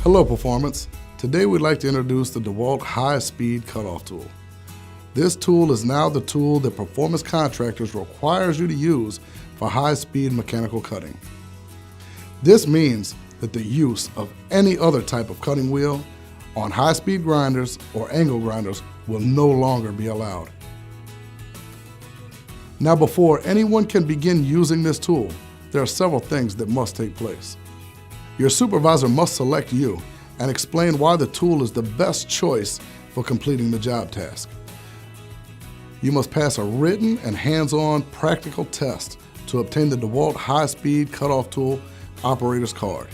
Hello Performance. Today we'd like to introduce the DeWalt high-speed cutoff tool. This tool is now the tool that Performance Contractors requires you to use for high-speed mechanical cutting. This means that the use of any other type of cutting wheel on high-speed grinders or angle grinders will no longer be allowed. Now, before anyone can begin using this tool, there are several things that must take place. Your supervisor must select you and explain why the tool is the best choice for completing the job task. You must pass a written and hands-on practical test to obtain the DeWalt high-speed cutoff tool operator's card.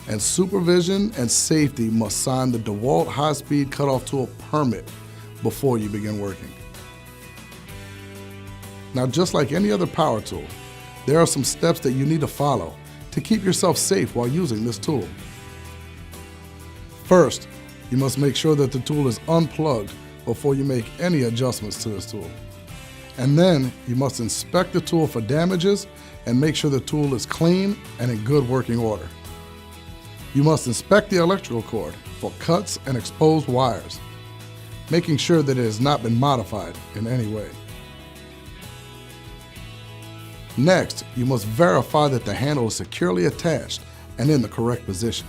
And supervision and safety must sign the DeWalt high-speed cutoff tool permit before you begin working. Now, just like any other power tool, there are some steps that you need to follow to keep yourself safe while using this tool. First, you must make sure that the tool is unplugged before you make any adjustments to this tool. And then you must inspect the tool for damages and make sure the tool is clean and in good working order. You must inspect the electrical cord for cuts and exposed wires, making sure that it has not been modified in any way. Next, you must verify that the handle is securely attached and in the correct position.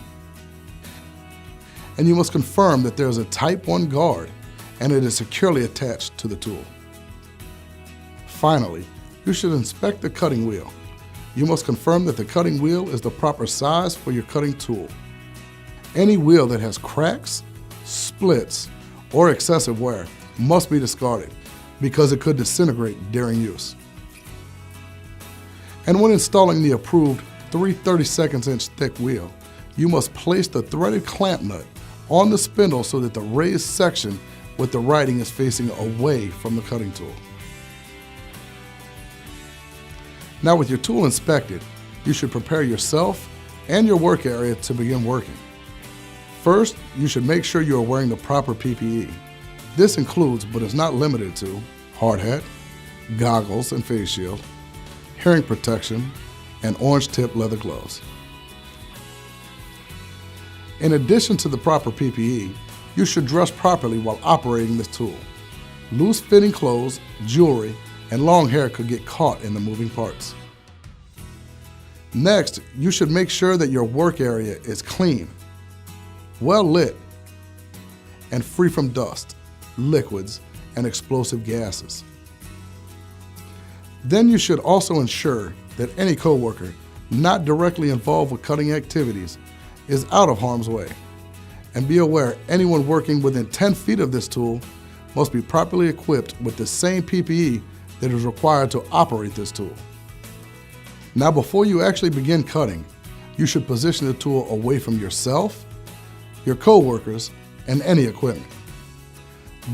And you must confirm that there is a Type 1 guard and it is securely attached to the tool. Finally, you should inspect the cutting wheel. You must confirm that the cutting wheel is the proper size for your cutting tool. Any wheel that has cracks, splits, or excessive wear must be discarded because it could disintegrate during use. And when installing the approved 3/32" thick wheel, you must place the threaded clamp nut on the spindle so that the raised section with the writing is facing away from the cutting tool. Now, with your tool inspected, you should prepare yourself and your work area to begin working. First, you should make sure you are wearing the proper PPE. This includes, but is not limited to, hard hat, goggles and face shield, hearing protection, and orange-tip leather gloves. In addition to the proper PPE, you should dress properly while operating this tool. Loose-fitting clothes, jewelry, and long hair could get caught in the moving parts. Next, you should make sure that your work area is clean, well lit, and free from dust, liquids, and explosive gases. Then you should also ensure that any coworker not directly involved with cutting activities is out of harm's way. And be aware, anyone working within 10 feet of this tool must be properly equipped with the same PPE that is required to operate this tool. Now, before you actually begin cutting, you should position the tool away from yourself, your coworkers, and any equipment.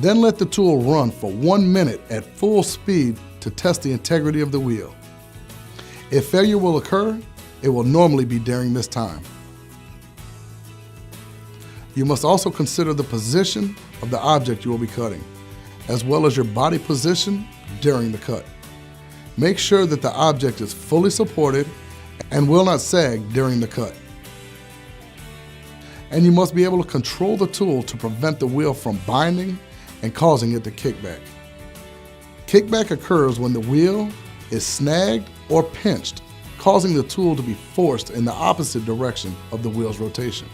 Then let the tool run for 1 minute at full speed to test the integrity of the wheel. If failure will occur, it will normally be during this time. You must also consider the position of the object you will be cutting, as well as your body position during the cut. Make sure that the object is fully supported and will not sag during the cut. And you must be able to control the tool to prevent the wheel from binding and causing it to kick back. Kickback occurs when the wheel is snagged or pinched, causing the tool to be forced in the opposite direction of the wheel's rotation.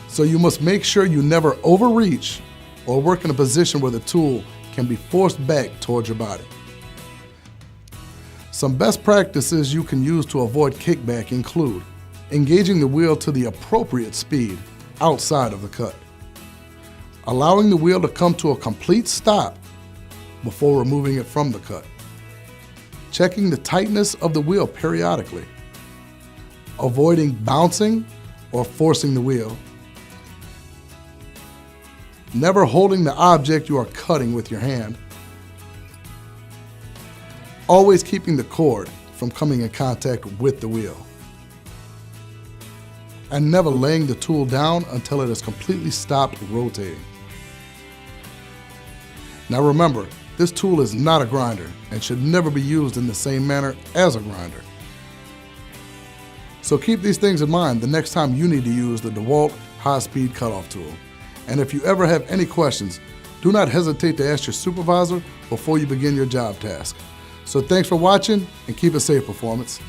So you must make sure you never overreach or work in a position where the tool can be forced back towards your body. Some best practices you can use to avoid kickback include engaging the wheel to the appropriate speed outside of the cut, allowing the wheel to come to a complete stop before removing it from the cut, checking the tightness of the wheel periodically, avoiding bouncing or forcing the wheel, never holding the object you are cutting with your hand, always keeping the cord from coming in contact with the wheel, and never laying the tool down until it has completely stopped rotating. Now remember, this tool is not a grinder and should never be used in the same manner as a grinder. So keep these things in mind the next time you need to use the DeWalt high-speed cutoff tool. And if you ever have any questions, do not hesitate to ask your supervisor before you begin your job task. So thanks for watching, and keep it safe, Performance.